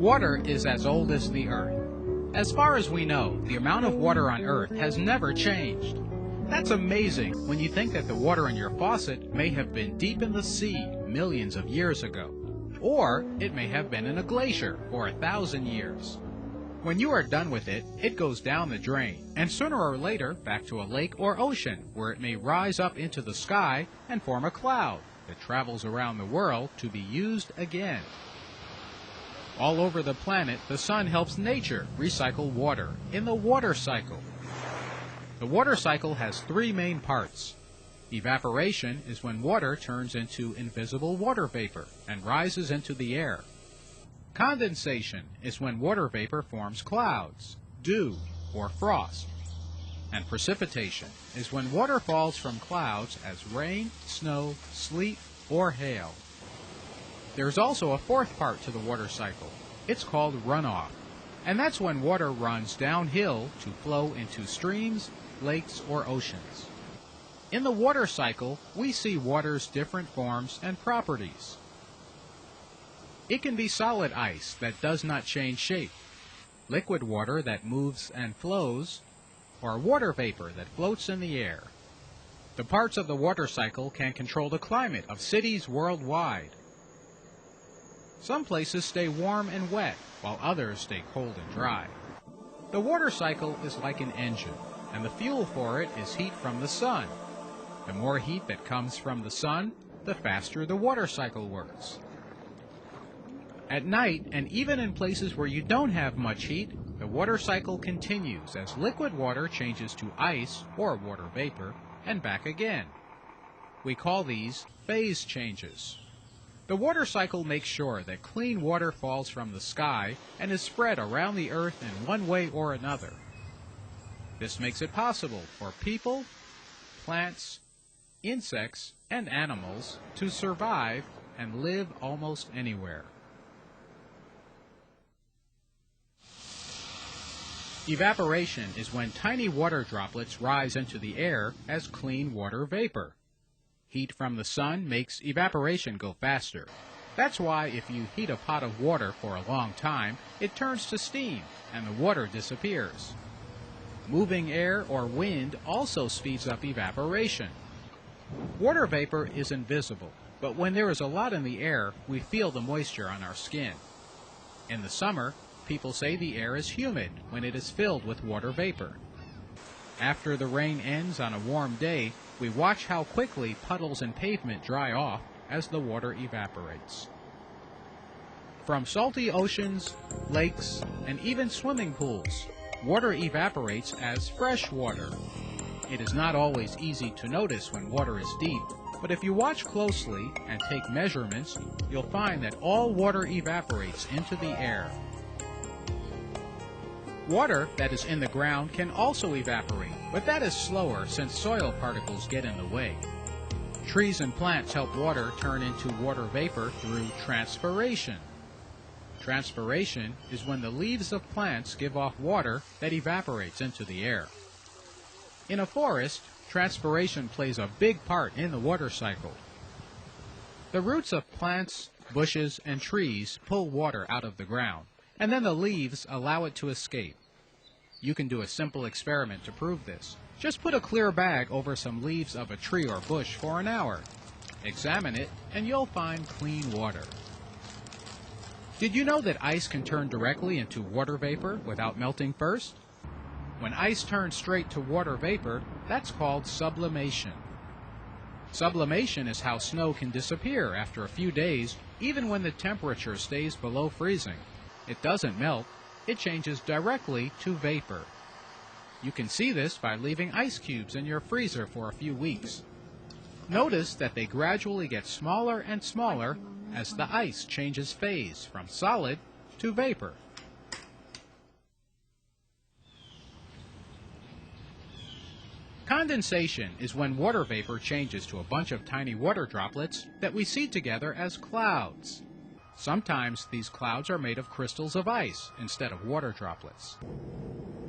Water is as old as the earth. As far as we know, the amount of water on Earth has never changed. That's amazing when you think that the water in your faucet may have been deep in the sea millions of years ago, or it may have been in a glacier for 1,000 years. When you are done with it, it goes down the drain, and sooner or later back to a lake or ocean, where it may rise up into the sky and form a cloud that travels around the world to be used again. All over the planet, the sun helps nature recycle water in the water cycle. The water cycle has three main parts. Evaporation is when water turns into invisible water vapor and rises into the air. Condensation is when water vapor forms clouds, dew, or frost. And precipitation is when water falls from clouds as rain, snow, sleet, or hail. There's also a fourth part to the water cycle. It's called runoff, and that's when water runs downhill to flow into streams, lakes, or oceans. In the water cycle, we see water's different forms and properties. It can be solid ice that does not change shape, liquid water that moves and flows, or water vapor that floats in the air. The parts of the water cycle can control the climate of cities worldwide. Some places stay warm and wet, while others stay cold and dry. The water cycle is like an engine, and the fuel for it is heat from the sun. The more heat that comes from the sun, the faster the water cycle works. At night, and even in places where you don't have much heat, the water cycle continues as liquid water changes to ice or water vapor, and back again. We call these phase changes. The water cycle makes sure that clean water falls from the sky and is spread around the earth in one way or another. This makes it possible for people, plants, insects, and animals to survive and live almost anywhere. Evaporation is when tiny water droplets rise into the air as clean water vapor. Heat from the sun makes evaporation go faster. That's why if you heat a pot of water for a long time, it turns to steam and the water disappears. Moving air or wind also speeds up evaporation. Water vapor is invisible, but when there is a lot in the air, we feel the moisture on our skin. In the summer, people say the air is humid when it is filled with water vapor. After the rain ends on a warm day, we watch how quickly puddles and pavement dry off as the water evaporates. From salty oceans, lakes, and even swimming pools, water evaporates as fresh water. It is not always easy to notice when water is deep, but if you watch closely and take measurements, you'll find that all water evaporates into the air. Water that is in the ground can also evaporate, but that is slower since soil particles get in the way. Trees and plants help water turn into water vapor through transpiration. Transpiration is when the leaves of plants give off water that evaporates into the air. In a forest, transpiration plays a big part in the water cycle. The roots of plants, bushes, and trees pull water out of the ground, and then the leaves allow it to escape. You can do a simple experiment to prove this. Just put a clear bag over some leaves of a tree or bush for an hour. Examine it, and you'll find clean water. Did you know that ice can turn directly into water vapor without melting first? When ice turns straight to water vapor, that's called sublimation. Sublimation is how snow can disappear after a few days, even when the temperature stays below freezing. It doesn't melt, it changes directly to vapor. You can see this by leaving ice cubes in your freezer for a few weeks. Notice that they gradually get smaller and smaller as the ice changes phase from solid to vapor. Condensation is when water vapor changes to a bunch of tiny water droplets that we see together as clouds. Sometimes these clouds are made of crystals of ice instead of water droplets.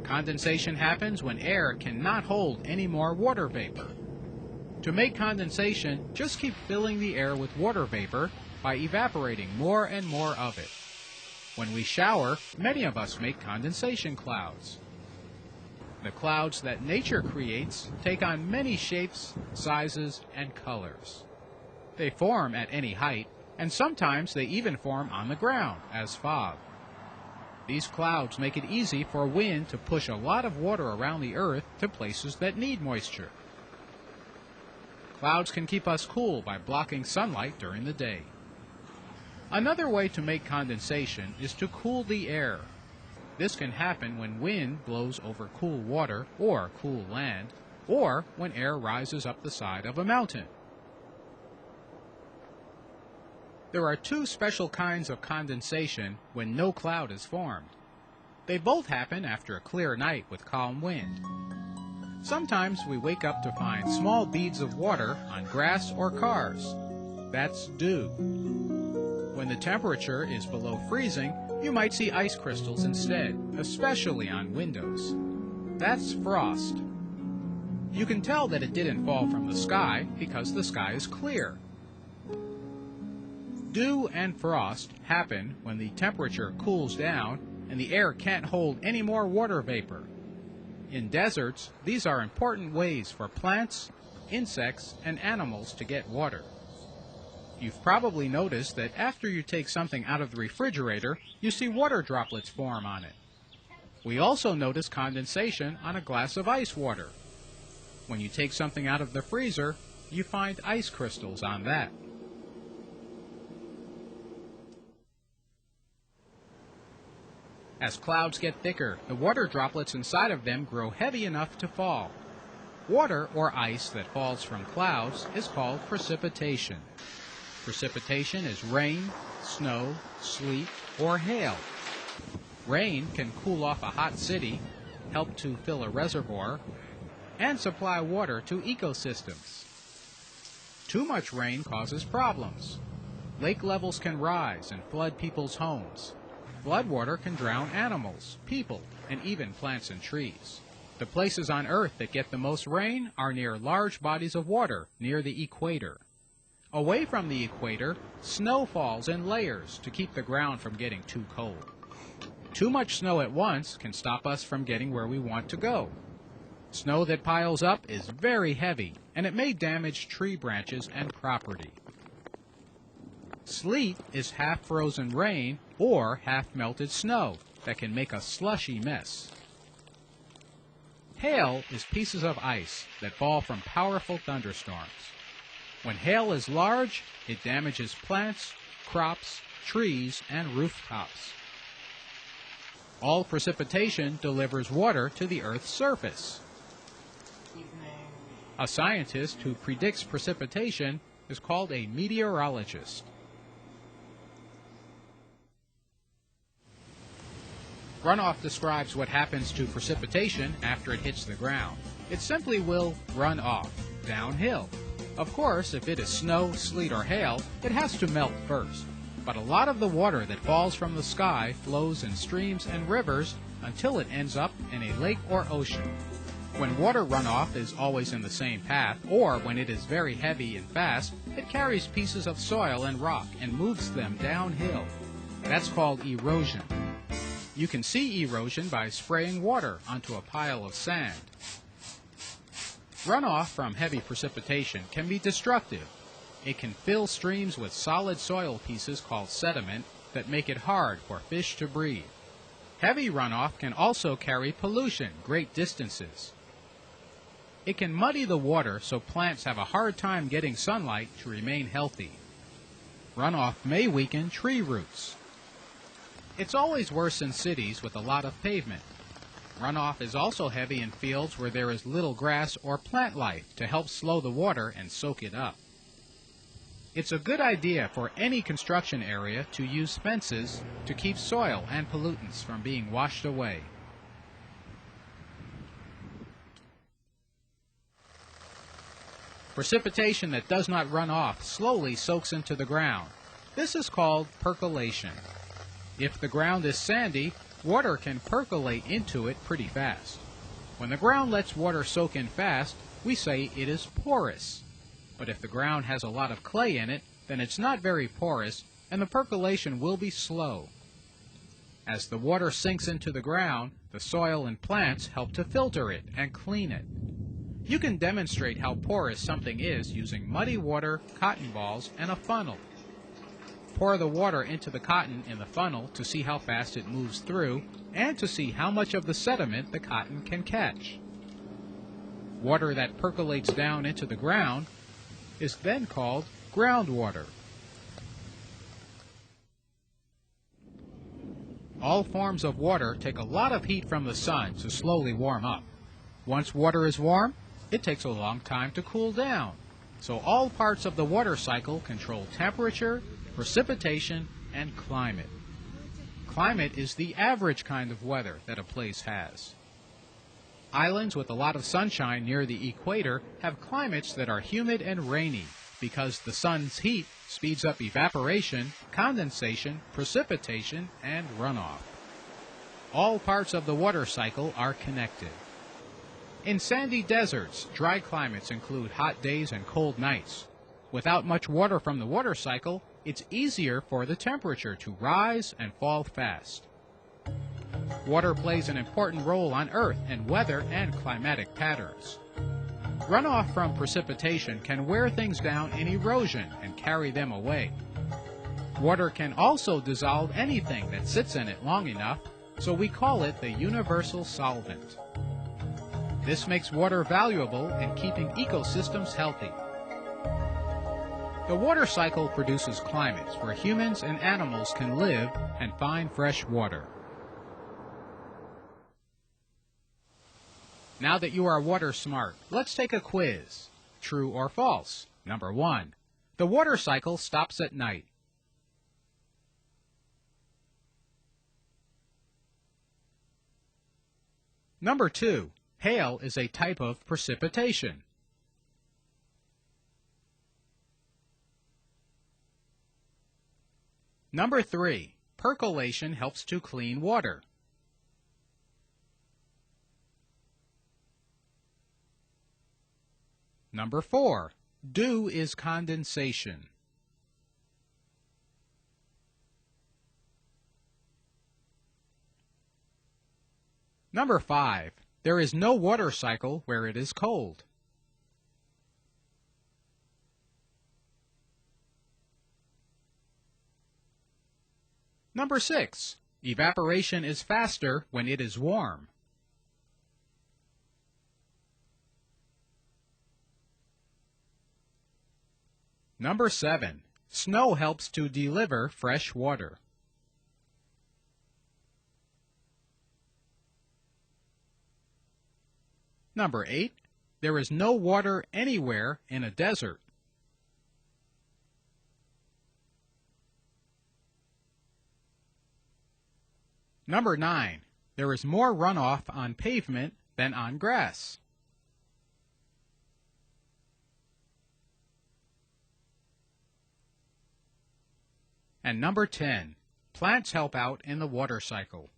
Condensation happens when air cannot hold any more water vapor. To make condensation, just keep filling the air with water vapor by evaporating more and more of it. When we shower, many of us make condensation clouds. The clouds that nature creates take on many shapes, sizes, and colors. They form at any height, and sometimes they even form on the ground as fog. These clouds make it easy for wind to push a lot of water around the earth to places that need moisture. Clouds can keep us cool by blocking sunlight during the day. Another way to make condensation is to cool the air. This can happen when wind blows over cool water or cool land, or when air rises up the side of a mountain. There are two special kinds of condensation when no cloud is formed. They both happen after a clear night with calm wind. Sometimes we wake up to find small beads of water on grass or cars. That's dew. When the temperature is below freezing, you might see ice crystals instead, especially on windows. That's frost. You can tell that it didn't fall from the sky because the sky is clear. Dew and frost happen when the temperature cools down and the air can't hold any more water vapor. In deserts, these are important ways for plants, insects, and animals to get water. You've probably noticed that after you take something out of the refrigerator, you see water droplets form on it. We also notice condensation on a glass of ice water. When you take something out of the freezer, you find ice crystals on that. As clouds get thicker, the water droplets inside of them grow heavy enough to fall. Water or ice that falls from clouds is called precipitation. Precipitation is rain, snow, sleet, or hail. Rain can cool off a hot city, help to fill a reservoir, and supply water to ecosystems. Too much rain causes problems. Lake levels can rise and flood people's homes. Floodwater can drown animals, people, and even plants and trees. The places on Earth that get the most rain are near large bodies of water near the equator. Away from the equator, snow falls in layers to keep the ground from getting too cold. Too much snow at once can stop us from getting where we want to go. Snow that piles up is very heavy, and it may damage tree branches and property. Sleet is half-frozen rain or half-melted snow that can make a slushy mess. Hail is pieces of ice that fall from powerful thunderstorms. When hail is large, it damages plants, crops, trees, and rooftops. All precipitation delivers water to the Earth's surface. A scientist who predicts precipitation is called a meteorologist. Runoff describes what happens to precipitation after it hits the ground. It simply will run off, downhill. Of course, if it is snow, sleet, or hail, it has to melt first. But a lot of the water that falls from the sky flows in streams and rivers until it ends up in a lake or ocean. When water runoff is always in the same path, or when it is very heavy and fast, it carries pieces of soil and rock and moves them downhill. That's called erosion. You can see erosion by spraying water onto a pile of sand. Runoff from heavy precipitation can be destructive. It can fill streams with solid soil pieces called sediment that make it hard for fish to breathe. Heavy runoff can also carry pollution great distances. It can muddy the water so plants have a hard time getting sunlight to remain healthy. Runoff may weaken tree roots. It's always worse in cities with a lot of pavement. Runoff is also heavy in fields where there is little grass or plant life to help slow the water and soak it up. It's a good idea for any construction area to use fences to keep soil and pollutants from being washed away. Precipitation that does not run off slowly soaks into the ground. This is called percolation. If the ground is sandy, water can percolate into it pretty fast. When the ground lets water soak in fast, we say it is porous. But if the ground has a lot of clay in it, then it's not very porous, and the percolation will be slow. As the water sinks into the ground, the soil and plants help to filter it and clean it. You can demonstrate how porous something is using muddy water, cotton balls, and a funnel. Pour the water into the cotton in the funnel to see how fast it moves through and to see how much of the sediment the cotton can catch. Water that percolates down into the ground is then called groundwater. All forms of water take a lot of heat from the sun to slowly warm up. Once water is warm, it takes a long time to cool down. So all parts of the water cycle control temperature, precipitation, and climate. Climate is the average kind of weather that a place has. Islands with a lot of sunshine near the equator have climates that are humid and rainy because the sun's heat speeds up evaporation, condensation, precipitation, and runoff. All parts of the water cycle are connected. In sandy deserts, dry climates include hot days and cold nights. Without much water from the water cycle, it's easier for the temperature to rise and fall fast. Water plays an important role on Earth in weather and climatic patterns. Runoff from precipitation can wear things down in erosion and carry them away. Water can also dissolve anything that sits in it long enough, so we call it the universal solvent. This makes water valuable in keeping ecosystems healthy. The water cycle produces climates where humans and animals can live and find fresh water. Now that you are water smart, let's take a quiz. True or false? Number 1. The water cycle stops at night. Number 2. Hail is a type of precipitation. Number 3. Percolation helps to clean water. Number 4. Dew is condensation. Number 5. There is no water cycle where it is cold. Number 6. Evaporation is faster when it is warm. Number 7. Snow helps to deliver fresh water. Number 8. There is no water anywhere in a desert. Number 9. There is more runoff on pavement than on grass. And number 10. Plants help out in the water cycle.